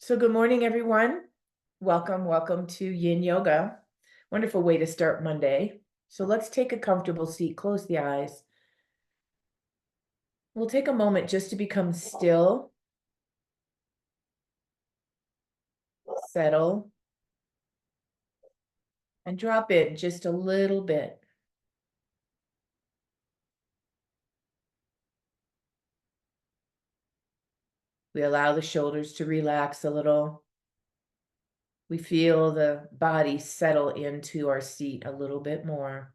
So good morning, everyone. Welcome to Yin Yoga. Wonderful way to start Monday. So let's take a comfortable seat, close the eyes. We'll take a moment just to become still, settle, and drop in just a little bit. We allow the shoulders to relax a little. We feel the body settle into our seat a little bit more.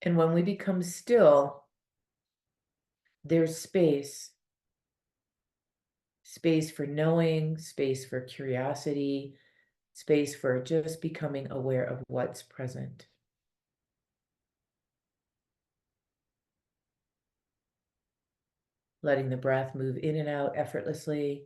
And when we become still, there's space. Space for knowing, space for curiosity, space for just becoming aware of what's present. Letting the breath move in and out effortlessly.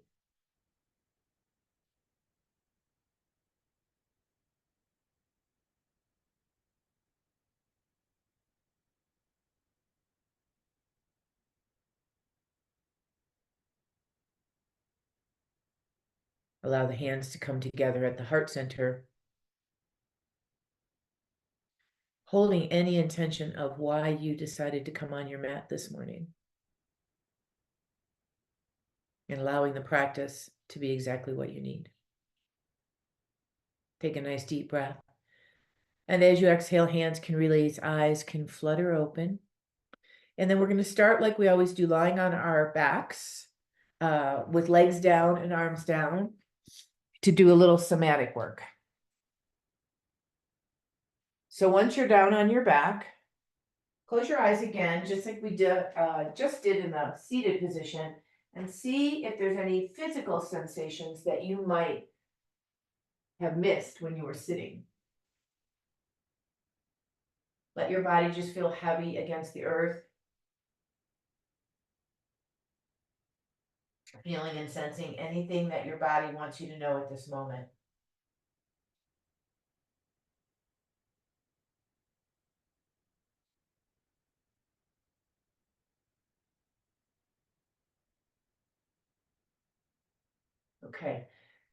Allow the hands to come together at the heart center, holding any intention of why you decided to come on your mat this morning, and allowing the practice to be exactly what you need. Take a nice deep breath. And as you exhale, hands can release, eyes can flutter open. And then we're going to start like we always do, lying on our backs with legs down and arms down to do a little somatic work. So once you're down on your back, close your eyes again, just like we just did in the seated position, and see if there's any physical sensations that you might have missed when you were sitting. Let your body just feel heavy against the earth, feeling and sensing anything that your body wants you to know at this moment. Okay,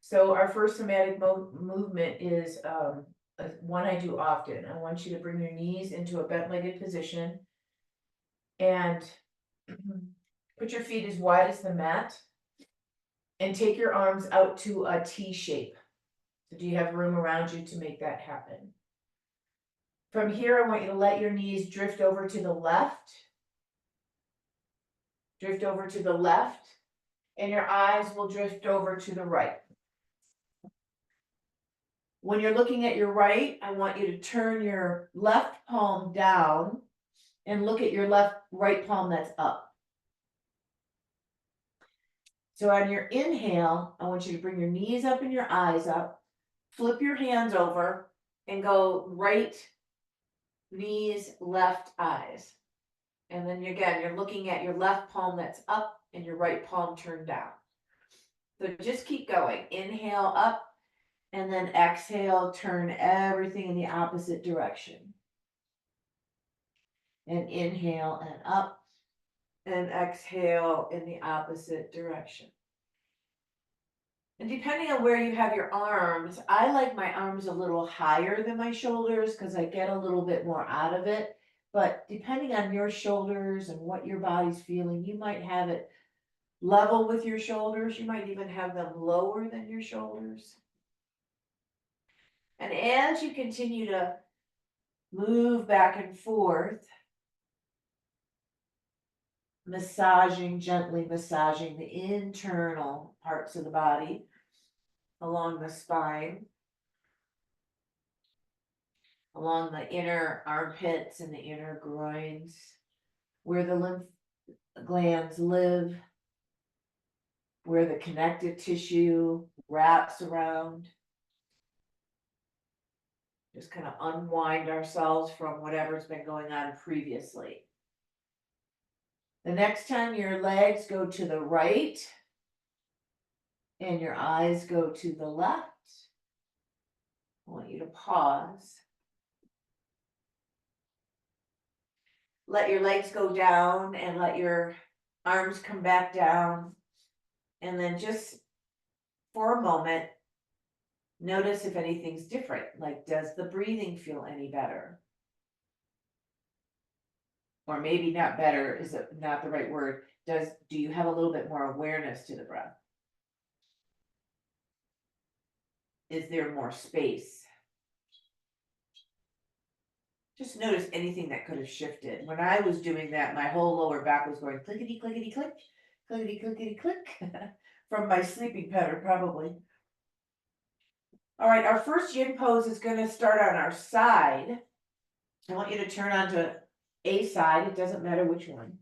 so our first somatic movement is one I do often. I want you to bring your knees into a bent-legged position and put your feet as wide as the mat and take your arms out to a T shape. So do you have room around you to make that happen? From here, I want you to let your knees drift over to the left. Drift over to the left, and your eyes will drift over to the right. When you're looking at your right, I want you to turn your left palm down and look at your right palm that's up. So on your inhale, I want you to bring your knees up and your eyes up, flip your hands over, and go right knees, left eyes. And then again, you're looking at your left palm that's up and your right palm turned down. So just keep going. Inhale up, and then exhale, turn everything in the opposite direction. And inhale and up, and exhale in the opposite direction. And depending on where you have your arms, I like my arms a little higher than my shoulders because I get a little bit more out of it. But depending on your shoulders and what your body's feeling, you might have it level with your shoulders. You might even have them lower than your shoulders. And as you continue to move back and forth, gently massaging the internal parts of the body along the spine, along the inner armpits and the inner groins, where the lymph glands live, where the connective tissue wraps around. Just kind of unwind ourselves from whatever's been going on previously. The next time your legs go to the right and your eyes go to the left, I want you to pause. Let your legs go down and let your arms come back down, and then just for a moment, notice if anything's different. Like, does the breathing feel any better? Or maybe not better, is it not the right word? Do you have a little bit more awareness to the breath? Is there more space? Just notice anything that could have shifted. When I was doing that, my whole lower back was going clickety, clickety, click, clickety, clickety, click, from my sleeping pattern, probably. All right, our first yin pose is going to start on our side. I want you to turn onto a side, it doesn't matter which one.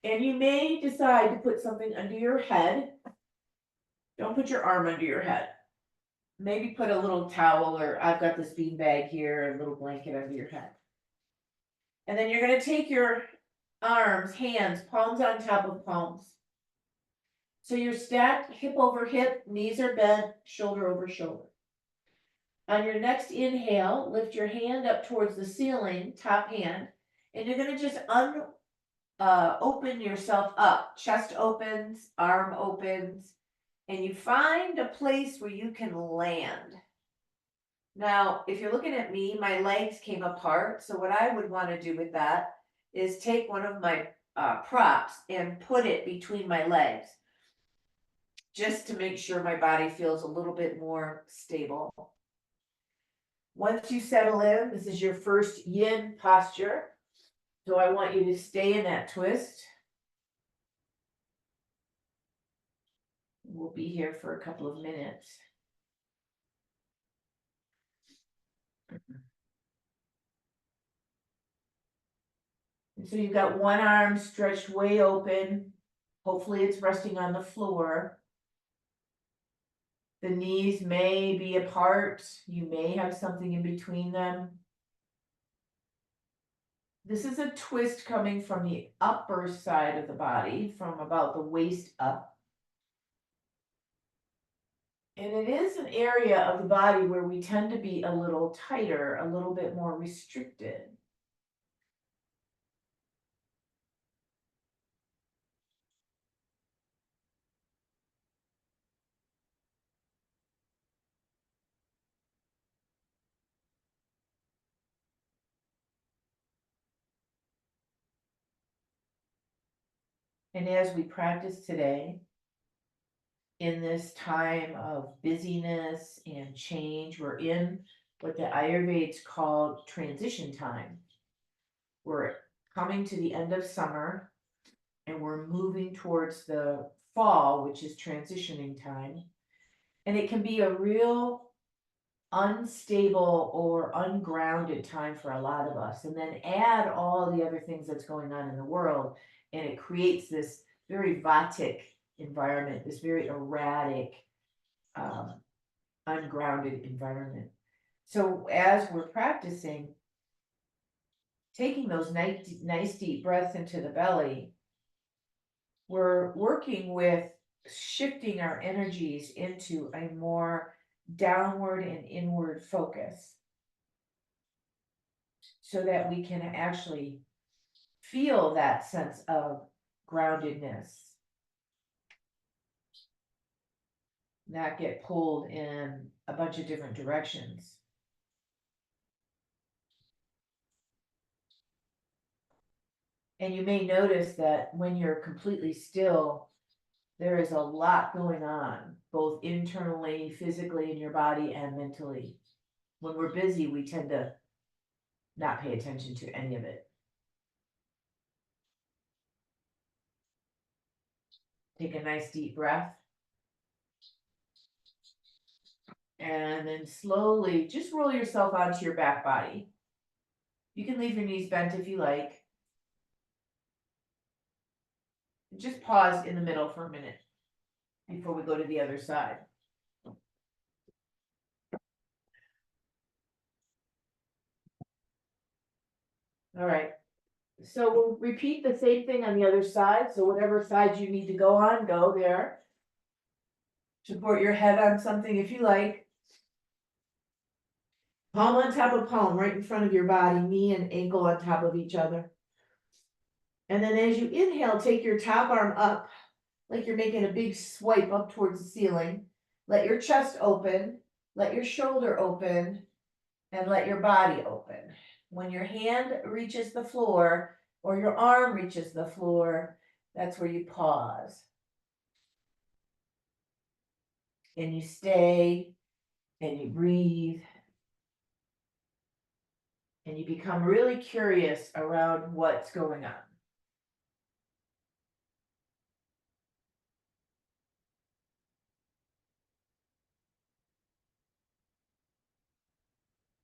And you may decide to put something under your head. Don't put your arm under your head. Maybe put a little towel, or I've got this bean bag here, a little blanket under your head. And then you're going to take your arms, hands, palms on top of palms. So you're stacked hip over hip, knees are bent, shoulder over shoulder. On your next inhale, lift your hand up towards the ceiling, top hand, and you're going to just open yourself up. Chest opens, arm opens, and you find a place where you can land. Now, if you're looking at me, my legs came apart. So what I would want to do with that is take one of my props and put it between my legs, just to make sure my body feels a little bit more stable. Once you settle in, this is your first yin posture. So I want you to stay in that twist. We'll be here for a couple of minutes. And so you've got one arm stretched way open. Hopefully it's resting on the floor. The knees may be apart. You may have something in between them. This is a twist coming from the upper side of the body, from about the waist up. And it is an area of the body where we tend to be a little tighter, a little bit more restricted. And as we practice today, in this time of busyness and change, we're in what the Ayurveds call transition time. We're coming to the end of summer and we're moving towards the fall, which is transitioning time. And it can be a real unstable or ungrounded time for a lot of us. And then add all the other things that's going on in the world, and it creates this very vatic environment, this very erratic, ungrounded environment. So as we're practicing, taking those nice deep breaths into the belly, we're working with shifting our energies into a more downward and inward focus, so that we can actually feel that sense of groundedness, not get pulled in a bunch of different directions. And you may notice that when you're completely still, there is a lot going on, both internally, physically in your body, and mentally. When we're busy, we tend to not pay attention to any of it. Take a nice deep breath. And then slowly just roll yourself onto your back body. You can leave your knees bent if you like. Just pause in the middle for a minute before we go to the other side. All right. So we'll repeat the same thing on the other side. So whatever side you need to go on, go there. Support your head on something if you like. Palm on top of palm, right in front of your body, knee and ankle on top of each other. And then as you inhale, take your top arm up, like you're making a big swipe up towards the ceiling. Let your chest open, let your shoulder open, and let your body open. When your hand reaches the floor or your arm reaches the floor, that's where you pause. And you stay and you breathe and you become really curious around what's going on.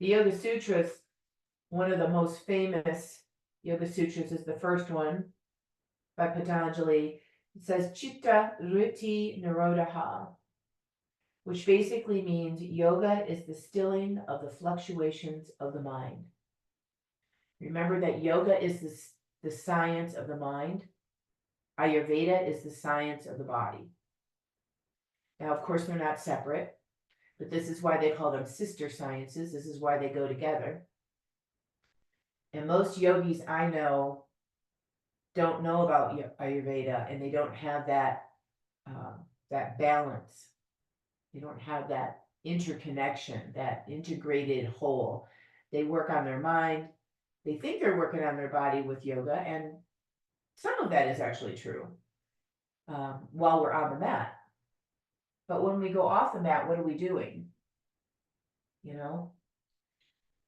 The Yoga Sutras, one of the most famous Yoga Sutras is the first one by Patanjali. It says Chitta Vritti Nirodha, which basically means yoga is the stilling of the fluctuations of the mind. Remember that yoga is the science of the mind. Ayurveda is the science of the body. Now, of course, they're not separate, but this is why they call them sister sciences. This is why they go together. And most yogis I know don't know about Ayurveda, and they don't have that balance. They don't have that interconnection, that integrated whole. They work on their mind. They think they're working on their body with yoga, and some of that is actually true while we're on the mat. But when we go off the mat, what are we doing? You know,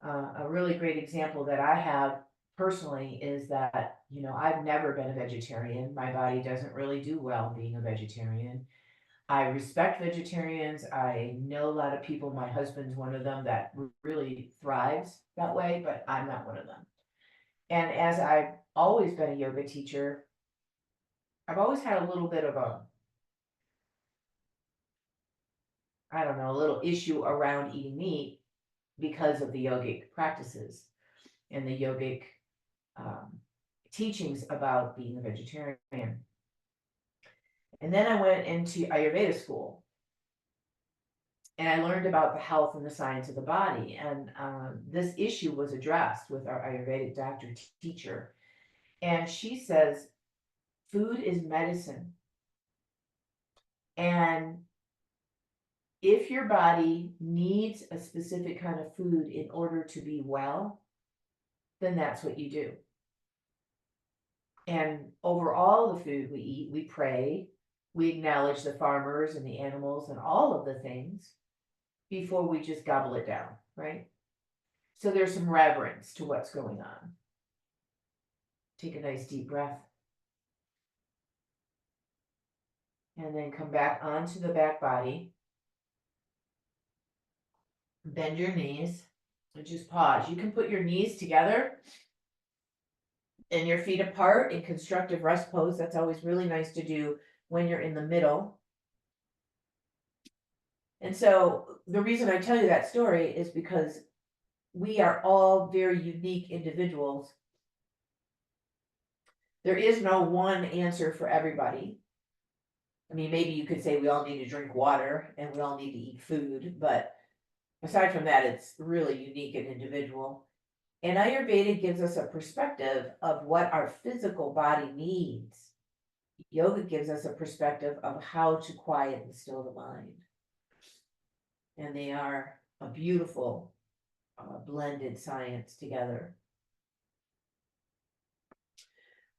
a really great example that I have personally is that, you know, I've never been a vegetarian. My body doesn't really do well being a vegetarian. I respect vegetarians. I know a lot of people. My husband's one of them that really thrives that way, but I'm not one of them. And as I've always been a yoga teacher, I've always had a little bit of a little issue around eating meat because of the yogic practices and the yogic teachings about being a vegetarian. And then I went into Ayurveda school and I learned about the health and the science of the body. And this issue was addressed with our Ayurvedic doctor teacher. And she says, food is medicine. And if your body needs a specific kind of food in order to be well, then that's what you do. And over all the food we eat, we pray, we acknowledge the farmers and the animals and all of the things before we just gobble it down, right? So there's some reverence to what's going on. Take a nice deep breath. And then come back onto the back body. Bend your knees and just pause. You can put your knees together and your feet apart in constructive rest pose. That's always really nice to do when you're in the middle. And so the reason I tell you that story is because we are all very unique individuals. There is no one answer for everybody. I mean, maybe you could say we all need to drink water and we all need to eat food, but aside from that, it's really unique and individual. And Ayurveda gives us a perspective of what our physical body needs. Yoga gives us a perspective of how to quiet and still the mind. And they are a beautiful blended science together.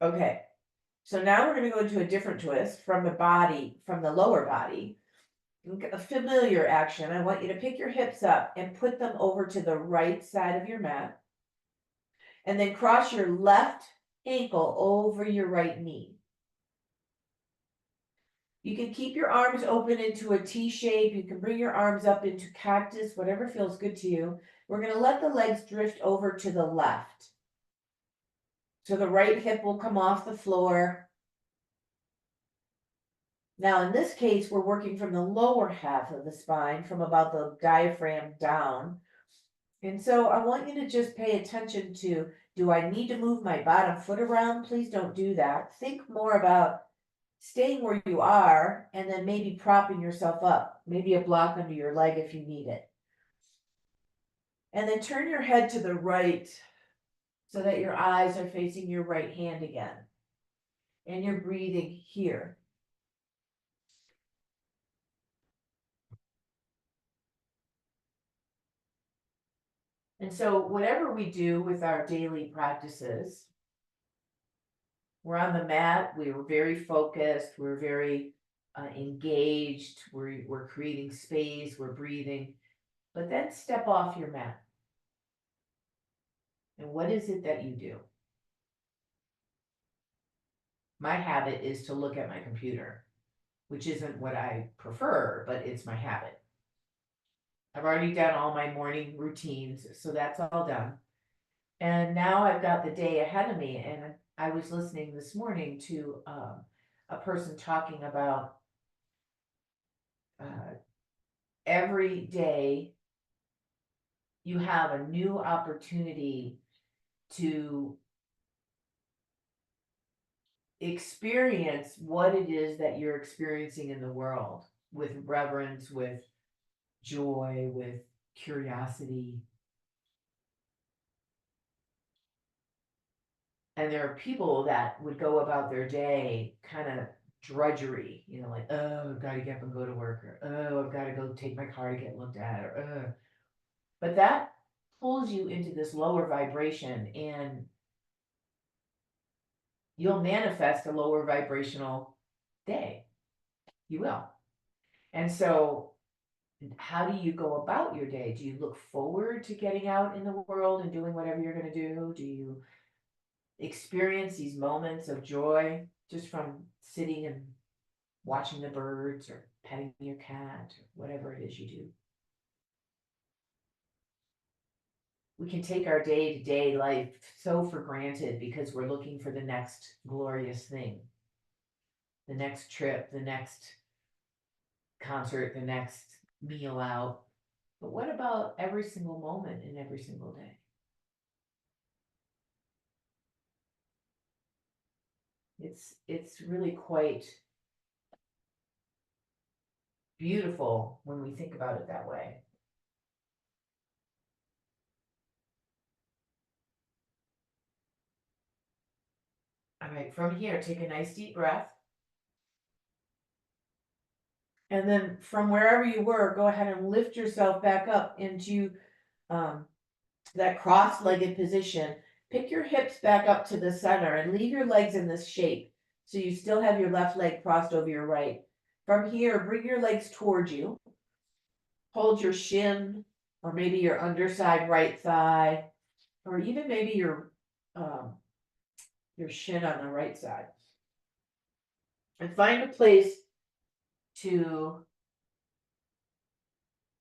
Okay, so now we're going to go into a different twist from the body, from the lower body. A familiar action. I want you to pick your hips up and put them over to the right side of your mat. And then cross your left ankle over your right knee. You can keep your arms open into a T shape. You can bring your arms up into cactus, whatever feels good to you. We're going to let the legs drift over to the left. So the right hip will come off the floor. Now, in this case, we're working from the lower half of the spine, from about the diaphragm down. And so I want you to just pay attention to, do I need to move my bottom foot around? Please don't do that. Think more about staying where you are and then maybe propping yourself up, maybe a block under your leg if you need it. And then turn your head to the right so that your eyes are facing your right hand again. and you're breathing here. And so whatever we do with our daily practices, we're on the mat, we were very focused, we're very engaged, we're creating space, we're breathing, but then step off your mat. And what is it that you do? My habit is to look at my computer, which isn't what I prefer, but it's my habit. I've already done all my morning routines, so that's all done. And now I've got the day ahead of me, and I was listening this morning to a person talking about every day you have a new opportunity to experience what it is that you're experiencing in the world with reverence, with joy, with curiosity. And there are people that would go about their day kind of drudgery, like, oh, I've got to get up and go to work, or oh, I've got to go take my car to get looked at, or but that pulls you into this lower vibration, and you'll manifest a lower vibrational day. You will. And so how do you go about your day? Do you look forward to getting out in the world and doing whatever you're going to do? Do you experience these moments of joy just from sitting and watching the birds or petting your cat or whatever it is you do? We can take our day-to-day life so for granted because we're looking for the next glorious thing, the next trip, the next concert, the next meal out. But what about every single moment in every single day? It's really quite beautiful when we think about it that way. All right, from here, take a nice deep breath. And then from wherever you were, go ahead and lift yourself back up into that cross-legged position. Pick your hips back up to the center and leave your legs in this shape. So you still have your left leg crossed over your right. From here, bring your legs towards you. Hold your shin, or maybe your underside right thigh, or even maybe your shin on the right side. And find a place to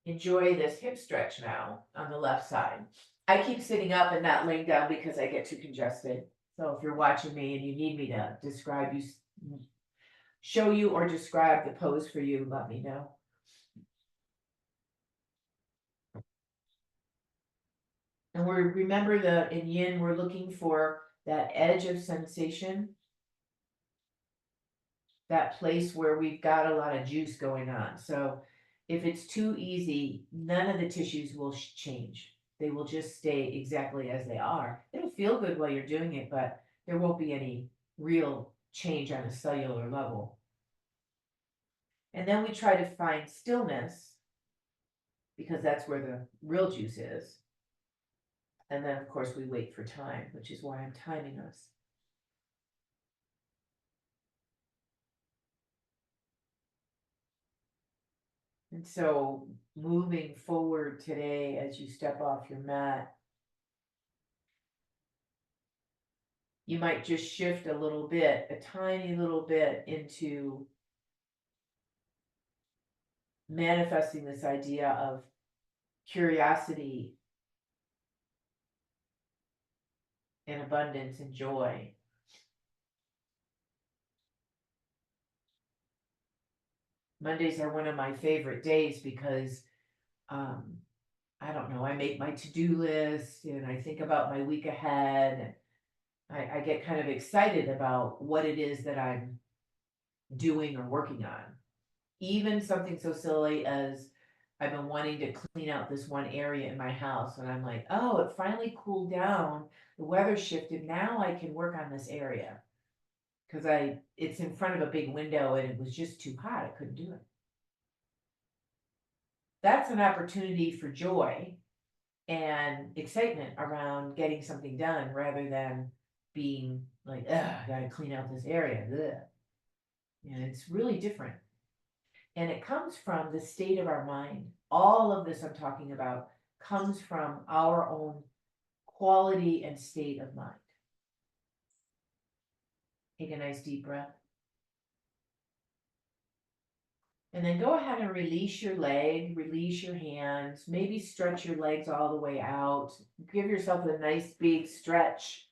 enjoy this hip stretch now on the left side. I keep sitting up and not laying down because I get too congested. So if you're watching me and you need me to show you or describe the pose for you, let me know. And remember in Yin, we're looking for that edge of sensation, that place where we've got a lot of juice going on. So if it's too easy, none of the tissues will change. They will just stay exactly as they are. It'll feel good while you're doing it, but there won't be any real change on a cellular level. And then we try to find stillness, because that's where the real juice is. And then, of course, we wait for time, which is why I'm timing us. And so moving forward today, as you step off your mat, you might just shift a little bit, a tiny little bit, into manifesting this idea of curiosity and abundance and joy. Mondays are one of my favorite days because I don't know, I make my to-do list and I think about my week ahead, and I get kind of excited about what it is that I'm doing or working on. Even something so silly as I've been wanting to clean out this one area in my house, and I'm like, oh, it finally cooled down, the weather shifted, now I can work on this area. because it's in front of a big window and it was just too hot. I couldn't do it. That's an opportunity for joy and excitement around getting something done rather than being like, ugh, I gotta clean out this area. Ugh. And it's really different. And it comes from the state of our mind. All of this I'm talking about comes from our own quality and state of mind. Take a nice deep breath. And then go ahead and release your leg, release your hands, maybe stretch your legs all the way out. Give yourself a nice big stretch.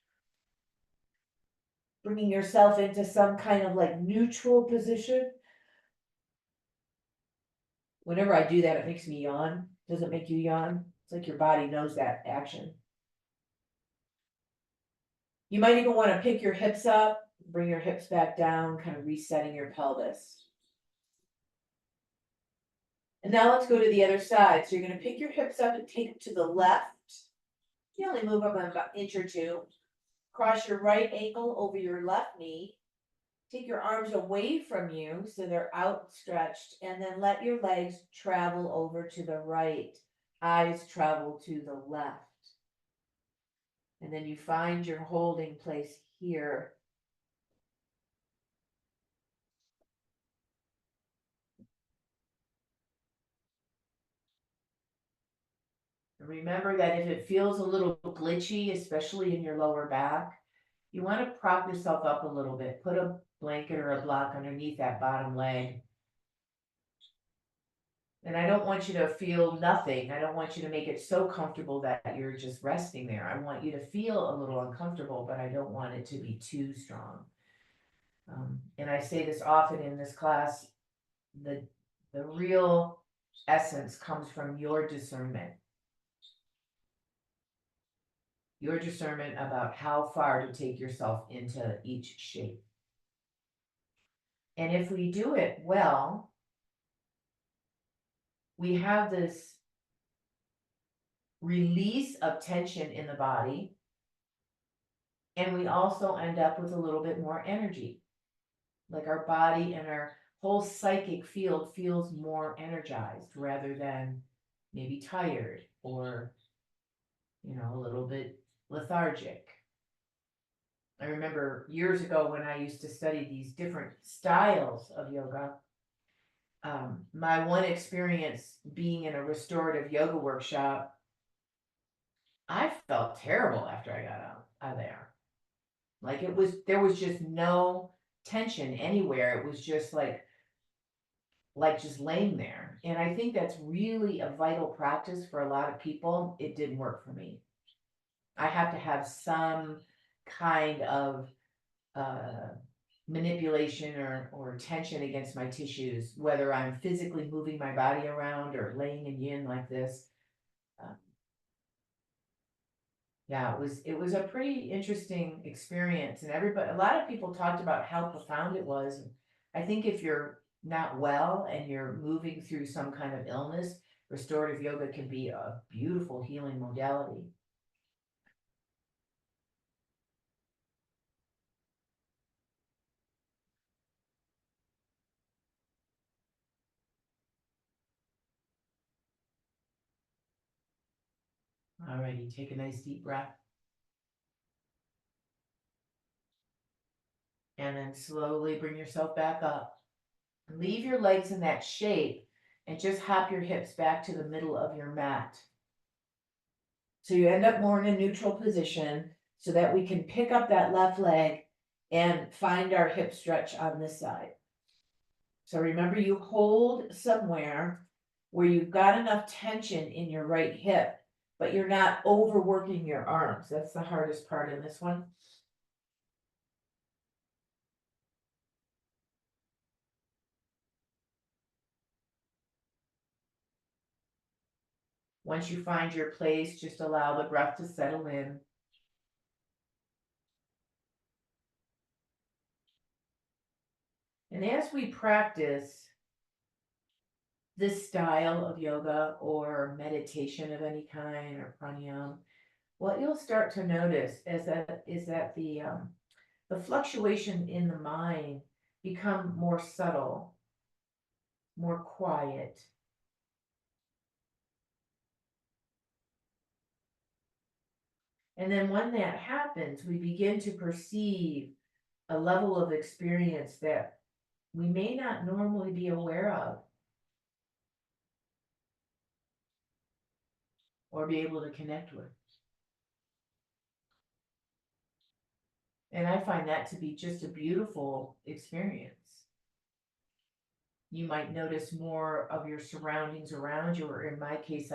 Bringing yourself into some kind of like neutral position. Whenever I do that, it makes me yawn. Does it make you yawn? It's like your body knows that action. You might even want to pick your hips up, bring your hips back down, kind of resetting your pelvis. And now let's go to the other side. So you're going to pick your hips up and take them to the left. You only move up about an inch or two. Cross your right ankle over your left knee. Take your arms away from you so they're outstretched, and then let your legs travel over to the right. Eyes travel to the left. And then you find your holding place here. Remember that if it feels a little glitchy, especially in your lower back, you want to prop yourself up a little bit. Put a blanket or a block underneath that bottom leg. And I don't want you to feel nothing. I don't want you to make it so comfortable that you're just resting there. I want you to feel a little uncomfortable, but I don't want it to be too strong. And I say this often in this class, the real essence comes from your discernment. Your discernment about how far to take yourself into each shape. And if we do it well, we have this release of tension in the body, and we also end up with a little bit more energy. Like our body and our whole psychic field feels more energized rather than maybe tired or, a little bit lethargic. I remember years ago when I used to study these different styles of yoga, my one experience being in a restorative yoga workshop, I felt terrible after I got out of there. Like there was just no tension anywhere. It was just like just laying there. And I think that's really a vital practice for a lot of people. It didn't work for me. I have to have some kind of manipulation or tension against my tissues, whether I'm physically moving my body around or laying in yin like this. Yeah, it was a pretty interesting experience, and a lot of people talked about how profound it was. I think if you're not well and you're moving through some kind of illness, restorative yoga can be a beautiful healing modality. Alrighty, take a nice deep breath. And then slowly bring yourself back up. Leave your legs in that shape and just hop your hips back to the middle of your mat. So you end up more in a neutral position so that we can pick up that left leg and find our hip stretch on this side. So remember, you hold somewhere where you've got enough tension in your right hip, but you're not overworking your arms. That's the hardest part in this one. Once you find your place, just allow the breath to settle in. And as we practice this style of yoga or meditation of any kind or pranayama, what you'll start to notice is that the the fluctuation in the mind become more subtle, more quiet. And then when that happens, we begin to perceive a level of experience that we may not normally be aware of or be able to connect with. And I find that to be just a beautiful experience. You might notice more of your surroundings around you, or in my case,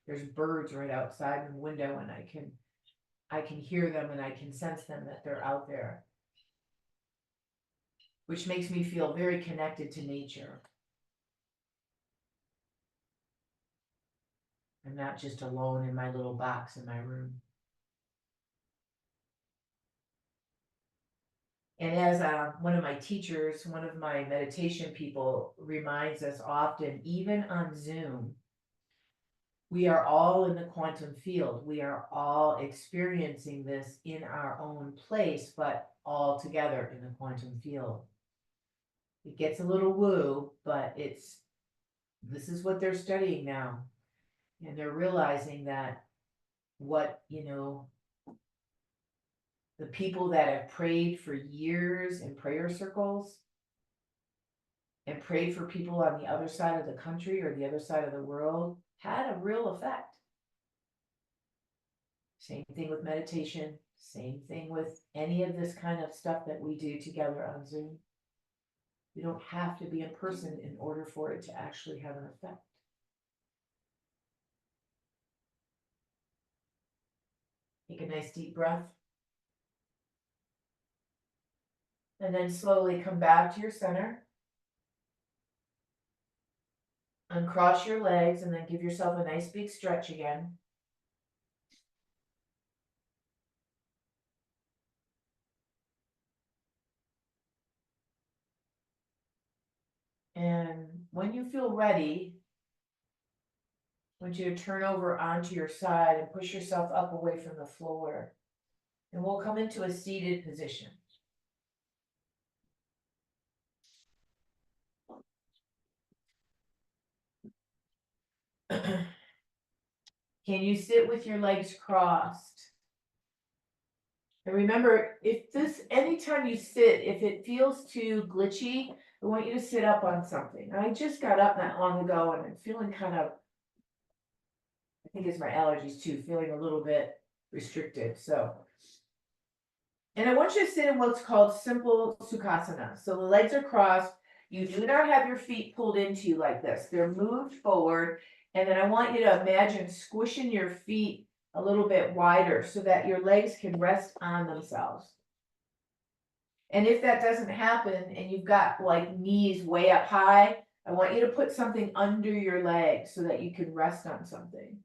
there's birds right outside the window, and I can hear them and I can sense them, that they're out there, which makes me feel very connected to nature. I'm not just alone in my little box in my room. And as one of my teachers, one of my meditation people reminds us often, even on Zoom, we are all in the quantum field. We are all experiencing this in our own place, but all together in the quantum field. It gets a little woo, but this is what they're studying now. And they're realizing that the people that have prayed for years in prayer circles and prayed for people on the other side of the country or the other side of the world had a real effect. Same thing with meditation, same thing with any of this kind of stuff that we do together on Zoom. You don't have to be in person in order for it to actually have an effect. Take a nice deep breath. And then slowly come back to your center. Uncross your legs and then give yourself a nice big stretch again. And when you feel ready, I want you to turn over onto your side and push yourself up away from the floor. And we'll come into a seated position. Can you sit with your legs crossed? And remember, anytime you sit, if it feels too glitchy, I want you to sit up on something. I just got up not long ago and I'm feeling kind of, I think it's my allergies too, feeling a little bit restricted. And I want you to sit in what's called simple Sukhasana. So the legs are crossed. You do not have your feet pulled into you like this. They're moved forward. And then I want you to imagine squishing your feet a little bit wider so that your legs can rest on themselves. And if that doesn't happen and you've got like knees way up high, I want you to put something under your legs so that you can rest on something.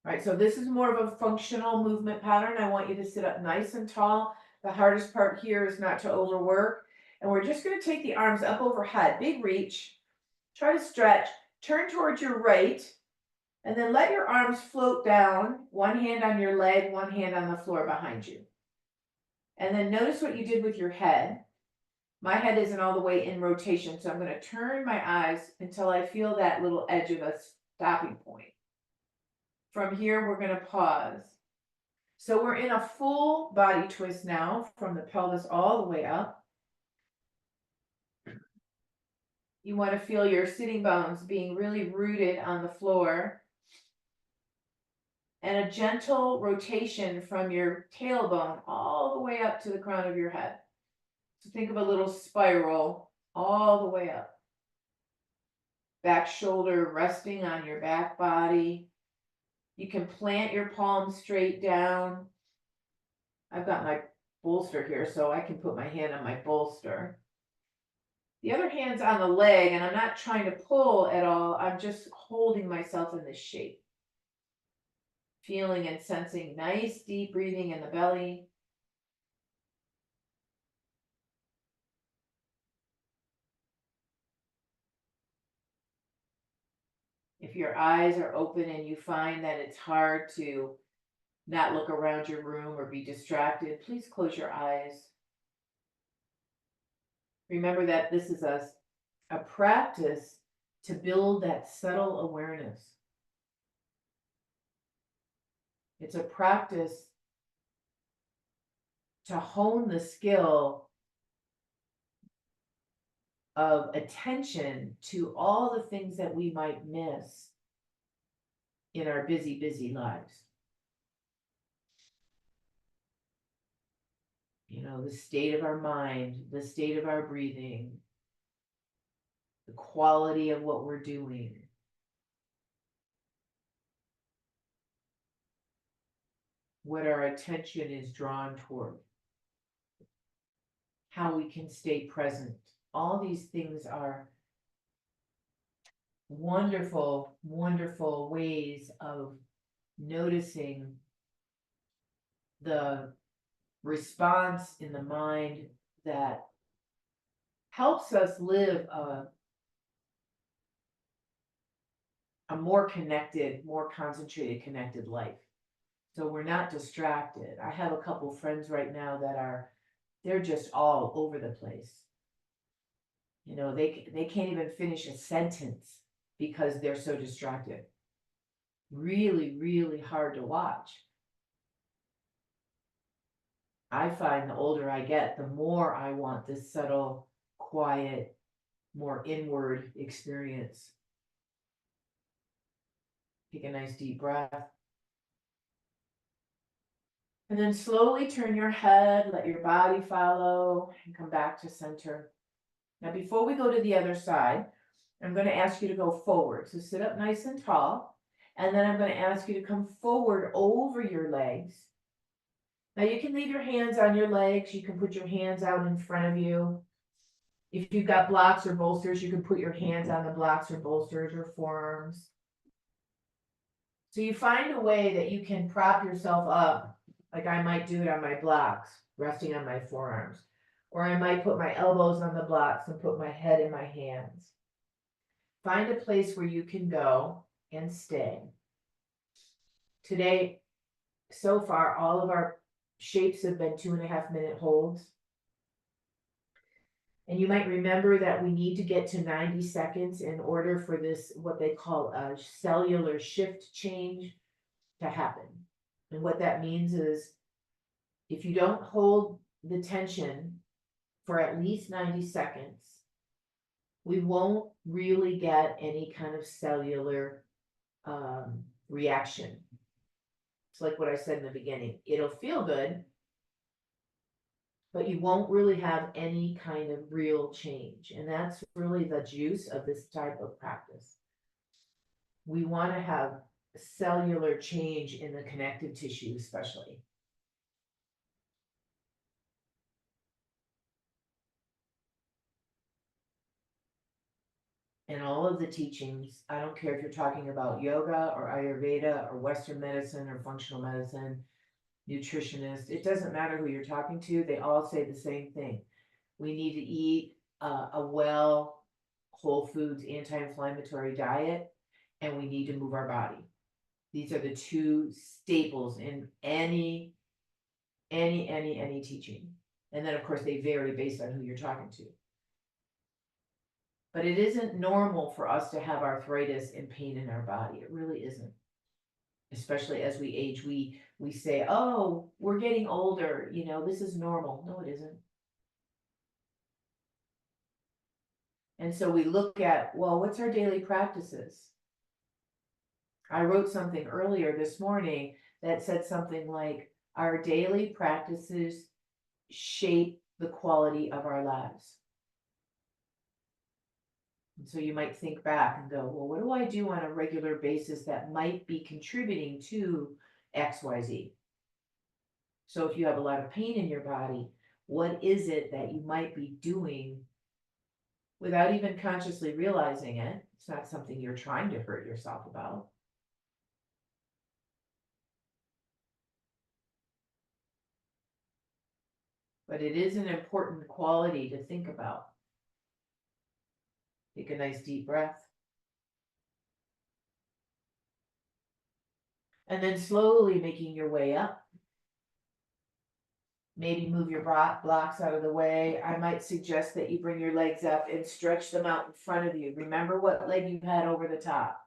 All right, so this is more of a functional movement pattern. I want you to sit up nice and tall. The hardest part here is not to overwork. And we're just going to take the arms up overhead, big reach. Try to stretch, turn towards your right, and then let your arms float down, one hand on your leg, one hand on the floor behind you. And then notice what you did with your head. My head isn't all the way in rotation, so I'm going to turn my eyes until I feel that little edge of a stopping point. From here, we're going to pause. So we're in a full body twist now, from the pelvis all the way up. You want to feel your sitting bones being really rooted on the floor. And a gentle rotation from your tailbone all the way up to the crown of your head. So think of a little spiral all the way up. Back shoulder resting on your back body. You can plant your palms straight down. I've got my bolster here, so I can put my hand on my bolster. The other hand's on the leg, and I'm not trying to pull at all. I'm just holding myself in this shape. Feeling and sensing nice deep breathing in the belly. If your eyes are open and you find that it's hard to not look around your room or be distracted, please close your eyes. Remember that this is a practice to build that subtle awareness. It's a practice to hone the skill of attention to all the things that we might miss in our busy, busy lives. You know, the state of our mind, the state of our breathing, the quality of what we're doing. What our attention is drawn toward. How we can stay present. All these things are wonderful, wonderful ways of noticing the response in the mind that helps us live a more connected, more concentrated, connected life. So we're not distracted. I have a couple friends right now that they're just all over the place. You know, they can't even finish a sentence because they're so distracted. Really, really hard to watch. I find the older I get, the more I want this subtle, quiet, more inward experience. Take a nice deep breath. And then slowly turn your head, let your body follow, and come back to center. Now, before we go to the other side, I'm going to ask you to go forward. So sit up nice and tall. And then I'm going to ask you to come forward over your legs. Now, you can leave your hands on your legs. You can put your hands out in front of you. If you've got blocks or bolsters, you can put your hands on the blocks or bolsters or forearms. So you find a way that you can prop yourself up, like I might do it on my blocks, resting on my forearms. Or I might put my elbows on the blocks and put my head in my hands. Find a place where you can go and stay. Today, so far, all of our shapes have been 2.5 minute holds. And you might remember that we need to get to 90 seconds in order for this, what they call a cellular shift change to happen. And what that means is if you don't hold the tension for at least 90 seconds, we won't really get any kind of cellular reaction. It's like what I said in the beginning. It'll feel good, but you won't really have any kind of real change. And that's really the juice of this type of practice. We want to have cellular change in the connective tissue, especially. In all of the teachings, I don't care if you're talking about yoga or Ayurveda or Western medicine or functional medicine, nutritionist, it doesn't matter who you're talking to, they all say the same thing. We need to eat a well, whole foods, anti-inflammatory diet, and we need to move our body. These are the two staples in any teaching. And then of course they vary based on who you're talking to. But it isn't normal for us to have arthritis and pain in our body. It really isn't. Especially as we age, we say, oh, we're getting older, you know, this is normal. No, it isn't. And so we look at, well, what's our daily practices? I wrote something earlier this morning that said something like, our daily practices shape the quality of our lives. And so you might think back and go, well, what do I do on a regular basis that might be contributing to XYZ? So if you have a lot of pain in your body, what is it that you might be doing without even consciously realizing it? It's not something you're trying to hurt yourself about. But it is an important quality to think about. Take a nice deep breath. And then slowly making your way up. Maybe move your blocks out of the way. I might suggest that you bring your legs up and stretch them out in front of you. Remember what leg you had over the top.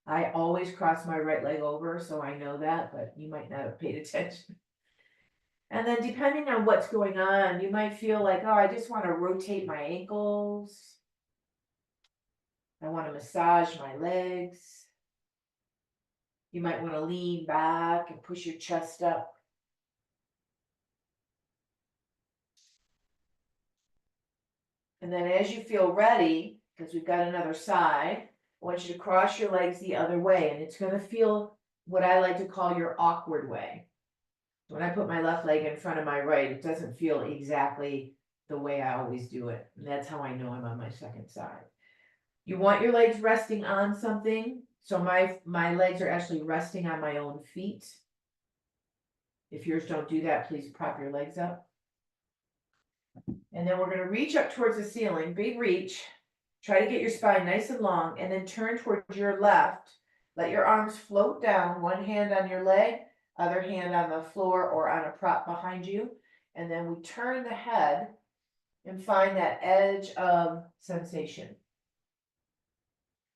I always cross my right leg over, so I know that, but you might not have paid attention. And then depending on what's going on, you might feel like, oh, I just want to rotate my ankles. I want to massage my legs. You might want to lean back and push your chest up. And then as you feel ready, because we've got another side, I want you to cross your legs the other way. And it's going to feel what I like to call your awkward way. When I put my left leg in front of my right, it doesn't feel exactly the way I always do it. And that's how I know I'm on my second side. You want your legs resting on something. So my legs are actually resting on my own feet. If yours don't do that, please prop your legs up. And then we're going to reach up towards the ceiling, big reach. Try to get your spine nice and long, and then turn towards your left. Let your arms float down, one hand on your leg, other hand on the floor or on a prop behind you. And then we turn the head and find that edge of sensation.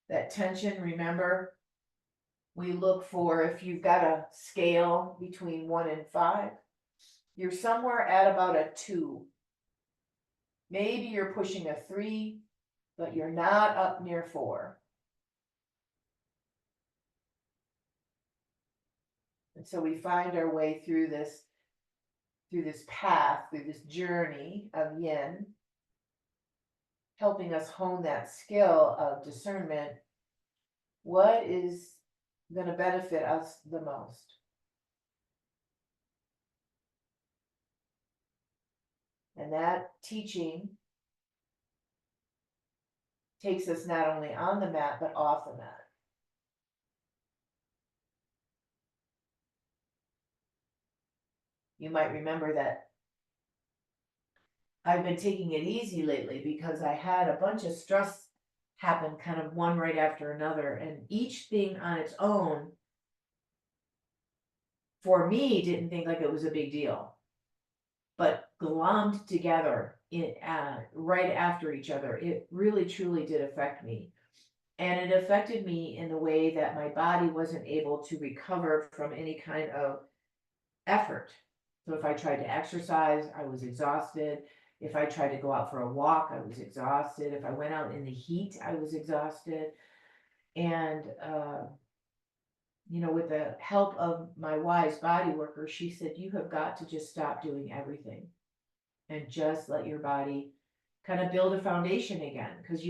That tension, remember, we look for, if you've got a scale between 1 and 5, you're somewhere at about a 2. Maybe you're pushing a 3, but you're not up near 4. And so we find our way through this path, through this journey of yin, helping us hone that skill of discernment. What is going to benefit us the most? And that teaching takes us not only on the mat, but off the mat. You might remember that I've been taking it easy lately because I had a bunch of stress happen kind of one right after another. And each thing on its own, for me, didn't think like it was a big deal. But glommed together right after each other, it really truly did affect me. And it affected me in the way that my body wasn't able to recover from any kind of effort. So if I tried to exercise, I was exhausted. If I tried to go out for a walk, I was exhausted. If I went out in the heat, I was exhausted. And, with the help of my wise body worker, she said, you have got to just stop doing everything and just let your body kind of build a foundation again. Because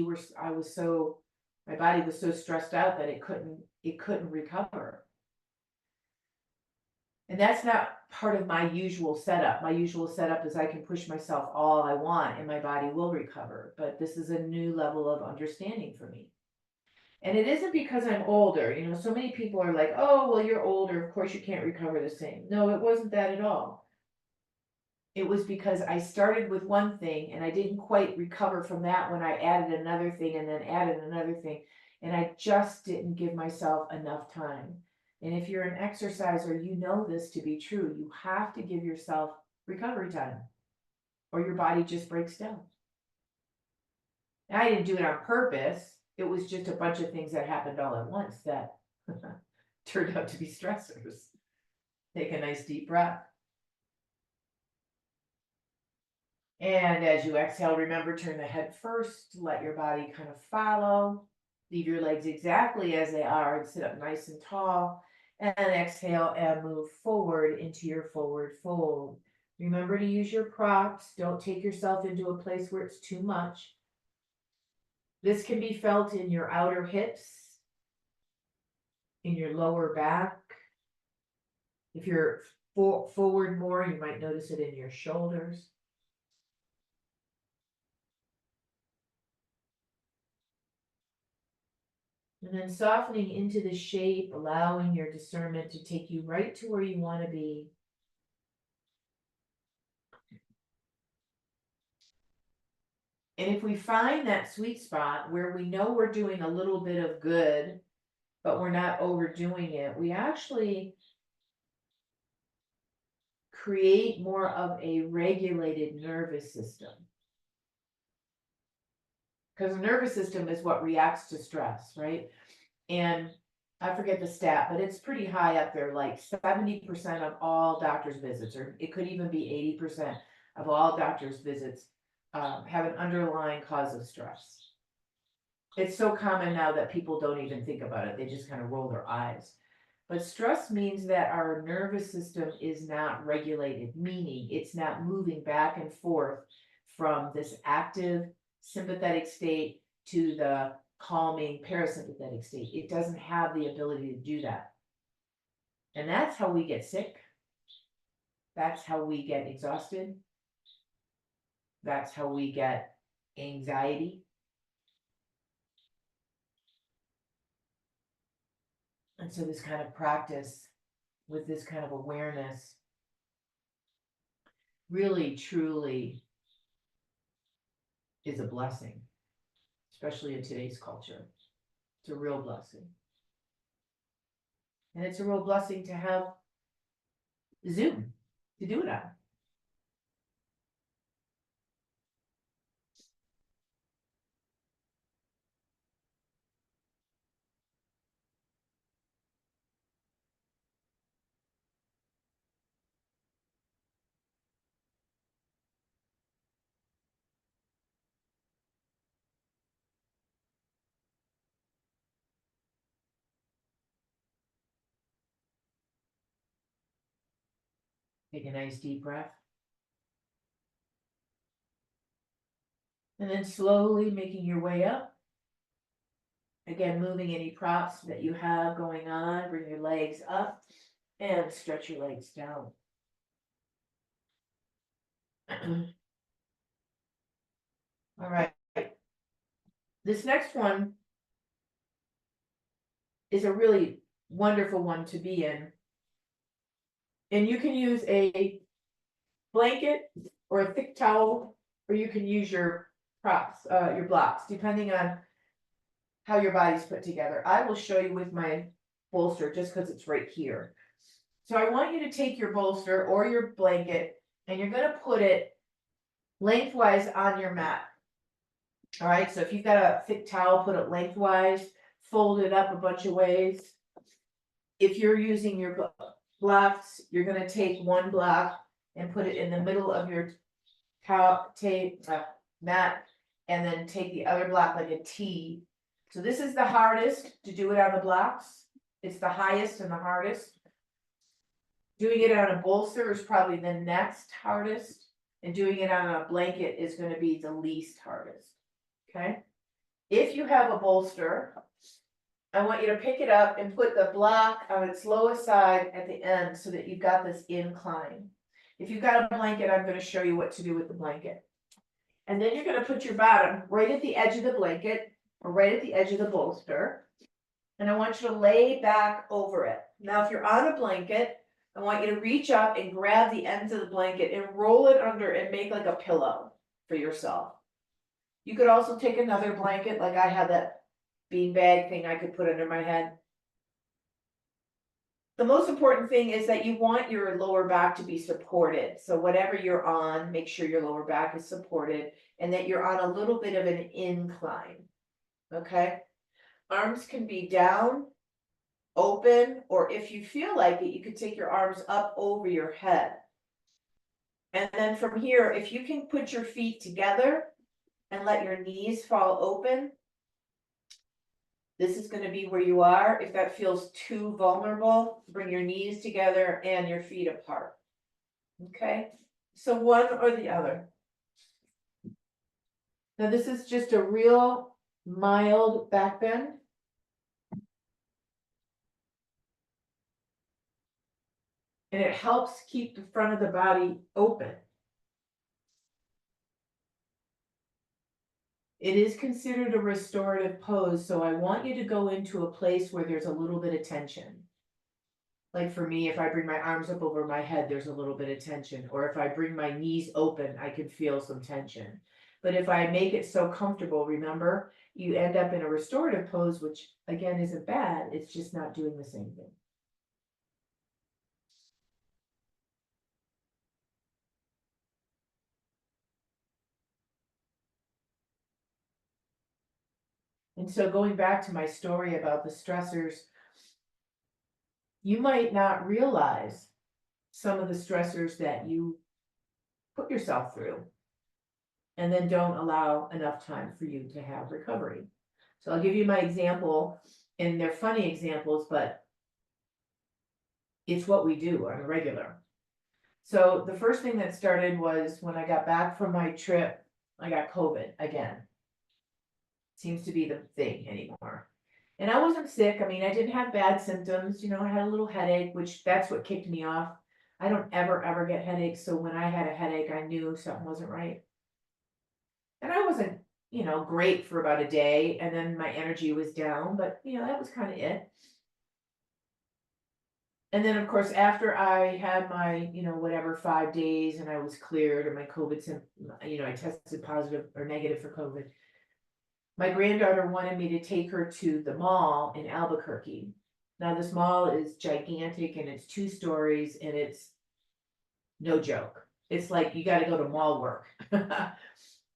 my body was so stressed out that it couldn't recover. And that's not part of my usual setup. My usual setup is I can push myself all I want and my body will recover. But this is a new level of understanding for me. And it isn't because I'm older. So many people are like, oh, well, you're older. Of course you can't recover the same. No, it wasn't that at all. It was because I started with one thing and I didn't quite recover from that when I added another thing and then added another thing. And I just didn't give myself enough time. And if you're an exerciser, you know this to be true. You have to give yourself recovery time or your body just breaks down. And I didn't do it on purpose. It was just a bunch of things that happened all at once that turned out to be stressors. Take a nice deep breath. And as you exhale, remember, turn the head first, let your body kind of follow. Leave your legs exactly as they are and sit up nice and tall. And exhale and move forward into your forward fold. Remember to use your props. Don't take yourself into a place where it's too much. This can be felt in your outer hips, in your lower back. If you're forward more, you might notice it in your shoulders. And then softening into the shape, allowing your discernment to take you right to where you want to be. And if we find that sweet spot where we know we're doing a little bit of good, but we're not overdoing it, we actually create more of a regulated nervous system. Because the nervous system is what reacts to stress, right? And I forget the stat, but it's pretty high up there, like 70% of all doctor's visits, or it could even be 80% of all doctor's visits have an underlying cause of stress. It's so common now that people don't even think about it. They just kind of roll their eyes. But stress means that our nervous system is not regulated, meaning it's not moving back and forth from this active sympathetic state to the calming parasympathetic state. It doesn't have the ability to do that. And that's how we get sick. That's how we get exhausted. That's how we get anxiety. And so this kind of practice with this kind of awareness really, truly is a blessing, especially in today's culture. It's a real blessing. And it's a real blessing to have Zoom to do it on. Take a nice deep breath. And then slowly making your way up. Again, moving any props that you have going on, bring your legs up and stretch your legs down. All right. This next one is a really wonderful one to be in. And you can use a blanket or a thick towel, or you can use your props, your blocks, depending on how your body's put together. I will show you with my bolster just because it's right here. So I want you to take your bolster or your blanket and you're going to put it lengthwise on your mat. All right, so if you've got a thick towel, put it lengthwise, fold it up a bunch of ways. If you're using your blocks, you're going to take one block and put it in the middle of your mat, and then take the other block like a T. So this is the hardest to do it on the blocks. It's the highest and the hardest. Doing it on a bolster is probably the next hardest, and doing it on a blanket is going to be the least hardest. Okay. If you have a bolster, I want you to pick it up and put the block on its lowest side at the end so that you've got this incline. If you've got a blanket, I'm going to show you what to do with the blanket. And then you're going to put your bottom right at the edge of the blanket or right at the edge of the bolster. And I want you to lay back over it. Now, if you're on a blanket, I want you to reach up and grab the ends of the blanket and roll it under and make like a pillow for yourself. You could also take another blanket, like I have that beanbag thing I could put under my head. The most important thing is that you want your lower back to be supported. So whatever you're on, make sure your lower back is supported and that you're on a little bit of an incline. Okay? Arms can be down, open, or if you feel like it, you could take your arms up over your head. And then from here, if you can put your feet together and let your knees fall open, this is going to be where you are. If that feels too vulnerable, bring your knees together and your feet apart. Okay, so one or the other. Now this is just a real mild back bend. And it helps keep the front of the body open. It is considered a restorative pose, so I want you to go into a place where there's a little bit of tension. Like for me, if I bring my arms up over my head, there's a little bit of tension. Or if I bring my knees open, I can feel some tension. But if I make it so comfortable, remember, you end up in a restorative pose, which again isn't bad. It's just not doing the same thing. And so going back to my story about the stressors, you might not realize some of the stressors that you put yourself through and then don't allow enough time for you to have recovery. So I'll give you my example, and they're funny examples, but it's what we do on a regular. So the first thing that started was when I got back from my trip, I got COVID again. Seems to be the thing anymore. And I wasn't sick. I mean, I didn't have bad symptoms. You know, I had a little headache, which that's what kicked me off. I don't ever get headaches. So when I had a headache, I knew something wasn't right. And I wasn't, you know, great for about a day. And then my energy was down, but you know, that was kind of it. And then, of course, after I had my, you know, whatever, 5 days and I was cleared or my COVID, you know, I tested positive or negative for COVID. My granddaughter wanted me to take her to the mall in Albuquerque. Now, this mall is gigantic and it's 2 stories and it's no joke. It's like you got to go to mall work.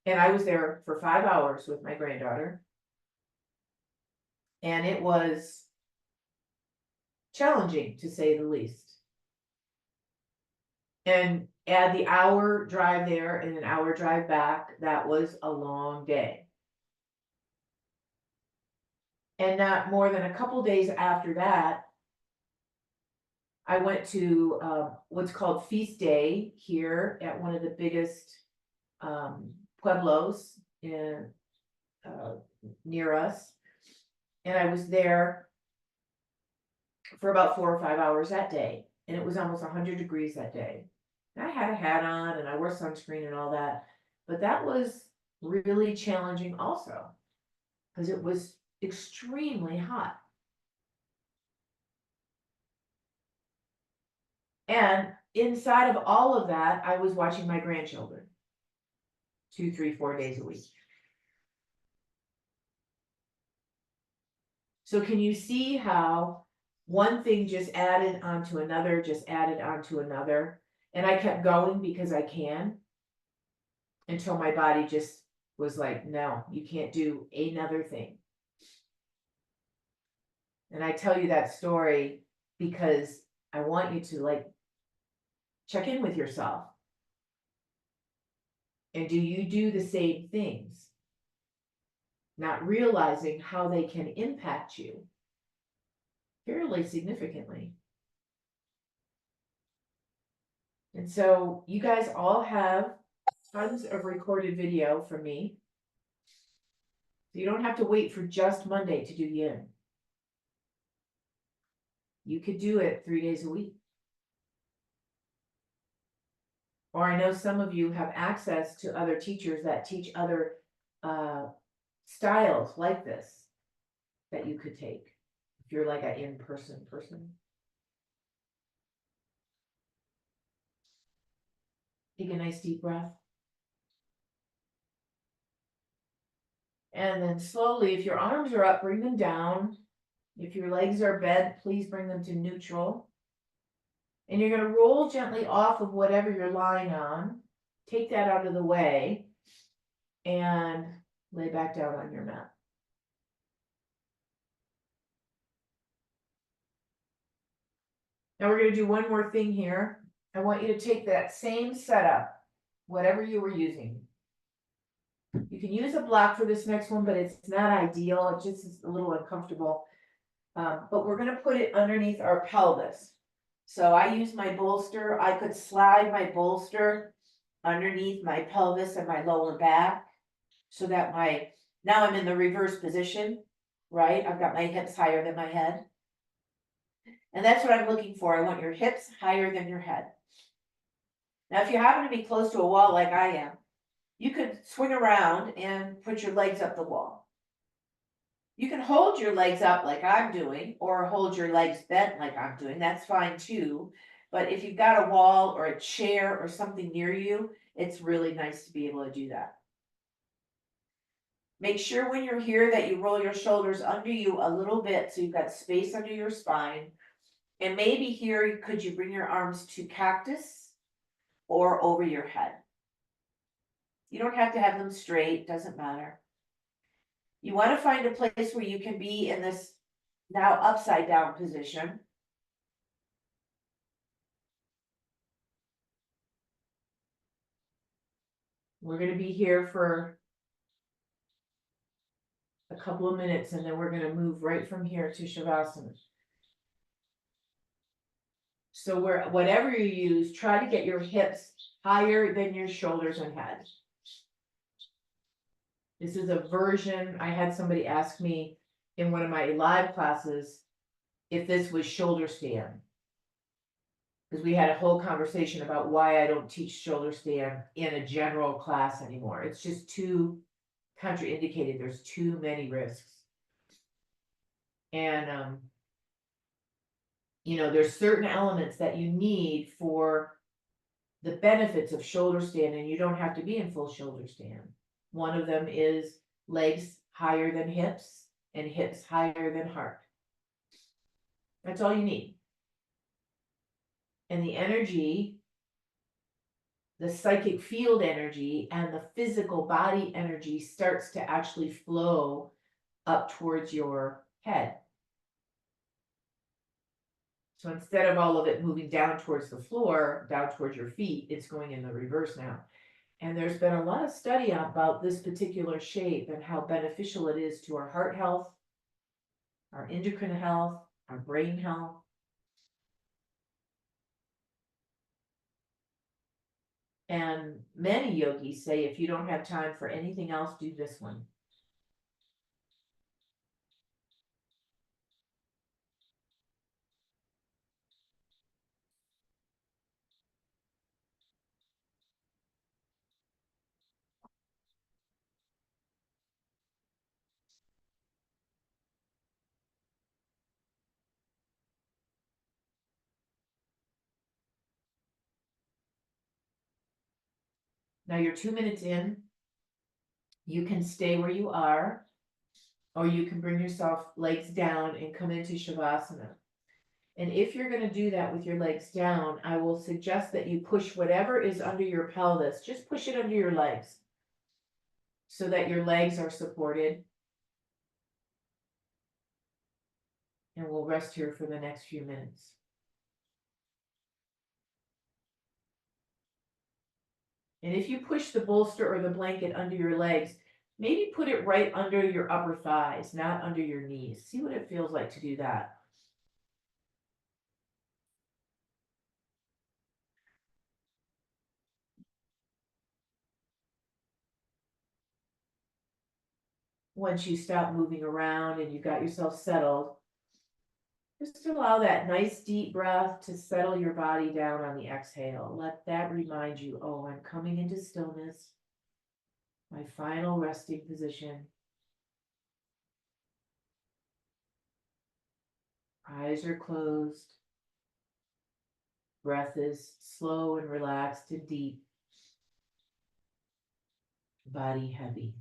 And I was there for 5 hours with my granddaughter. And it was challenging, to say the least. And add the hour drive there and an hour drive back, that was a long day. And not more than a couple days after that, I went to what's called Feast Day here at one of the biggest pueblos in near us. And I was there for about 4 or 5 hours that day. And it was almost 100 degrees that day. And I had a hat on and I wore sunscreen and all that. But that was really challenging also, because it was extremely hot. And inside of all of that, I was watching my grandchildren 2, 3, 4 days a week. So can you see how one thing just added onto another, just added onto another? And I kept going because I can, until my body just was like, no, you can't do another thing. And I tell you that story because I want you to like check in with yourself. And do you do the same things? Not realizing how they can impact you fairly significantly. And so you guys all have tons of recorded video from me. So you don't have to wait for just Monday to do Yin. You could do it 3 days a week. Or I know some of you have access to other teachers that teach other styles like this that you could take if you're like an in-person person. Take a nice deep breath. And then slowly, if your arms are up, bring them down. If your legs are bent, please bring them to neutral. And you're going to roll gently off of whatever you're lying on. Take that out of the way and lay back down on your mat. Now we're going to do one more thing here. I want you to take that same setup, whatever you were using. You can use a block for this next one, but it's not ideal. It just is a little uncomfortable. But we're going to put it underneath our pelvis. So I use my bolster. I could slide my bolster underneath my pelvis and my lower back so that now I'm in the reverse position, right? I've got my hips higher than my head. And that's what I'm looking for. I want your hips higher than your head. Now, if you happen to be close to a wall like I am, you could swing around and put your legs up the wall. You can hold your legs up like I'm doing, or hold your legs bent like I'm doing. That's fine too. But if you've got a wall or a chair or something near you, it's really nice to be able to do that. Make sure when you're here that you roll your shoulders under you a little bit so you've got space under your spine. And maybe here, could you bring your arms to cactus or over your head? You don't have to have them straight, doesn't matter. You wanna find a place where you can be in this now upside down position. We're gonna be here for a couple of minutes and then we're gonna move right from here to Shavasana. So where, whatever you use, try to get your hips higher than your shoulders and head. This is a version, I had somebody ask me in one of my live classes if this was shoulder stand. Because we had a whole conversation about why I don't teach shoulder stand in a general class anymore. It's just too contraindicated. There's too many risks. And you know, there's certain elements that you need for the benefits of shoulder stand, and you don't have to be in full shoulder stand. One of them is legs higher than hips and hips higher than heart. That's all you need. And the energy, the psychic field energy and the physical body energy starts to actually flow up towards your head. So instead of all of it moving down towards the floor, down towards your feet, it's going in the reverse now. And there's been a lot of study about this particular shape and how beneficial it is to our heart health, our endocrine health, our brain health. And many yogis say if you don't have time for anything else, do this one. Now you're 2 minutes in. You can stay where you are, or you can bring yourself legs down and come into Shavasana. And if you're going to do that with your legs down, I will suggest that you push whatever is under your pelvis, just push it under your legs so that your legs are supported. And we'll rest here for the next few minutes. And if you push the bolster or the blanket under your legs, maybe put it right under your upper thighs, not under your knees. See what it feels like to do that. Once you stop moving around and you got yourself settled, just allow that nice deep breath to settle your body down on the exhale. Let that remind you, oh, I'm coming into stillness, my final resting position. Eyes are closed. Breath is slow and relaxed and deep. Body heavy.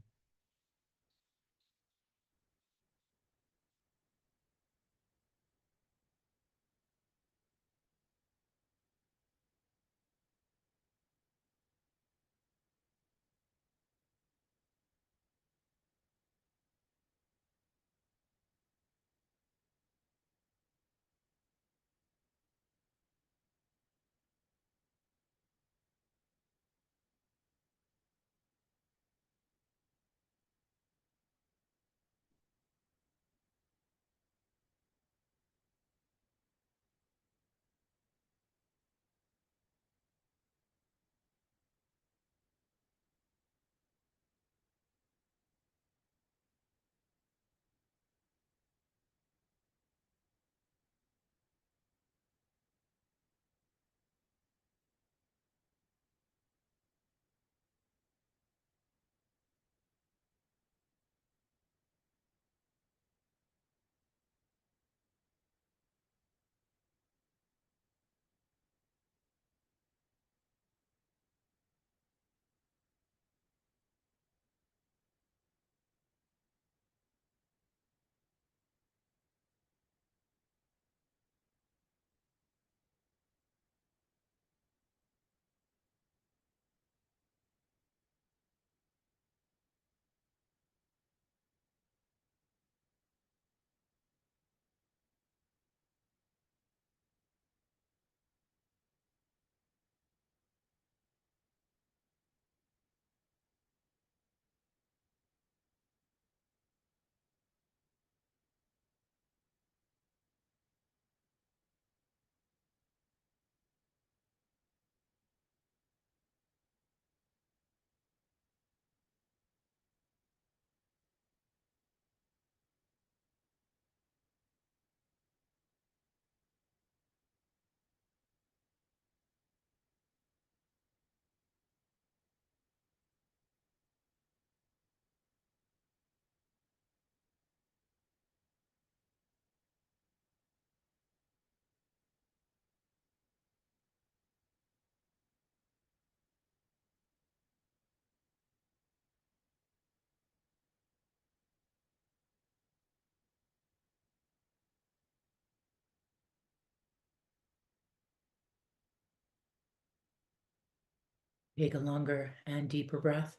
Take a longer and deeper breath.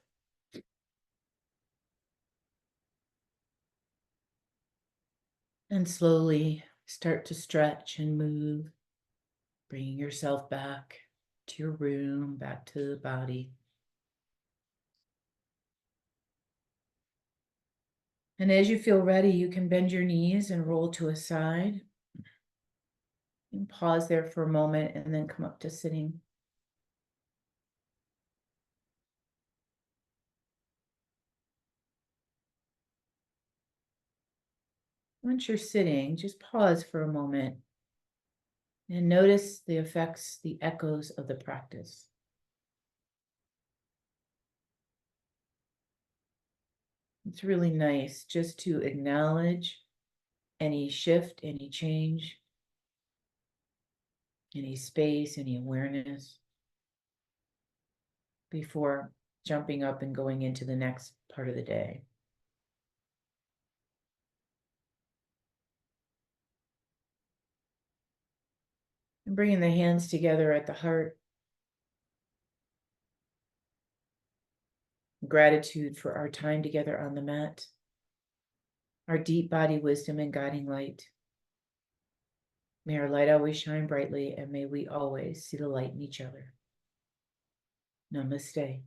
And slowly start to stretch and move, bringing yourself back to your room, back to the body. And as you feel ready, you can bend your knees and roll to a side. And pause there for a moment and then come up to sitting. Once you're sitting, just pause for a moment and notice the effects, the echoes of the practice. It's really nice just to acknowledge any shift, any change, any space, any awareness before jumping up and going into the next part of the day. And bringing the hands together at the heart. Gratitude for our time together on the mat, our deep body wisdom and guiding light. May our light always shine brightly, and may we always see the light in each other. Namaste.